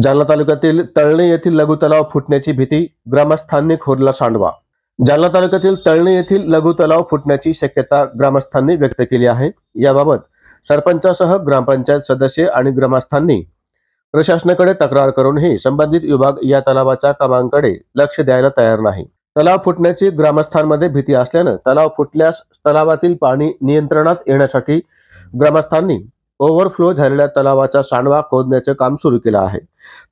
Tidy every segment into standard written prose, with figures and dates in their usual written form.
जालना तालुक्यातील तळणी येथील लघु तलाव फुटण्याची भीती, ग्रामस्थांनी खोदला सांडवा। जालना तालुक्यातील तळणी येथील लघु तलाव फुटण्याची शक्यता ग्रामस्थांनी व्यक्त केली आहे। याबाबत सरपंचासह ग्रामपंचायत सदस्य आणि ग्रामस्थांनी प्रशासनाकडे तक्रार करूनही संबंधित विभाग या तलावाच्या कामांकडे लक्ष द्यायला तयार नाही। तलाव फुटण्याची ग्रामस्थांमध्ये भीती असल्याने तलाव फुटल्यास तलावातील पाणी नियंत्रणात येण्यासाठी ग्रामस्थांनी ओव्हरफ्लो झालेल्या तलावाचा सांडवा खोदण्याचे काम सुरू केले आहे।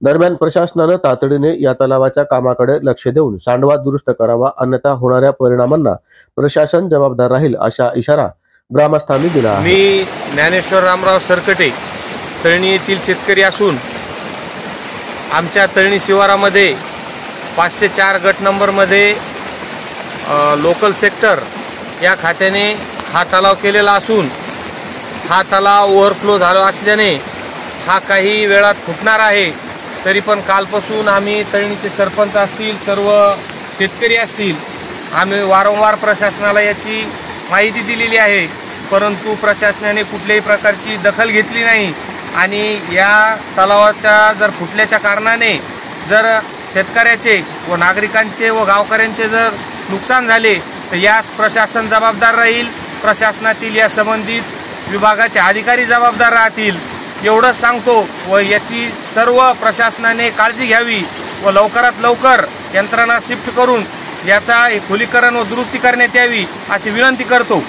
दरम्यान प्रशासनाने तातडीने या तलावाच्या कामाकडे लक्ष देऊन सांडवा दुरुस्त करावा, अन्यथा होणाऱ्या परिणामांना प्रशासन जबाबदार राहील असा इशारा ग्रामस्थांनी दिला आहे। मी ज्ञानेश्वर रामराव सरकटे तळणी येथील शेतकरी असून आमच्या तळणी शिवारामध्ये 504 गट नंबरमध्ये लोकल सेक्टर या खात्याने हा तलाव केलेला असून हा तलाव ओव्हरफ्लो झाला असल्याने हा काही वेळात फुटणार आहे। तरी पण कालपासून आम्ही तळणीचे सरपंच असतील, सर्व शेतकरी असतील, आम्ही वारंवार प्रशासनाला याची माहिती दिलेली आहे, परंतु प्रशासनाने कुठल्याही प्रकारची दखल घेतली नाही। आणि या तलावाच्या जर फुटल्याच्या कारणाने जर शेतकऱ्याचे व नागरिकांचे व गावकऱ्यांचे जर नुकसान झाले तर यास प्रशासन जबाबदार राहील। प्रशासनातील या संबंधित विभागाचे अधिकारी जबाबदार राहतील एवढंच सांगतो व याची सर्व प्रशासनाने काळजी घ्यावी व लवकरात लवकर यंत्रणा शिफ्ट करून याचा खोलीकरण व दुरुस्ती करण्यात यावी अशी विनंती करतो।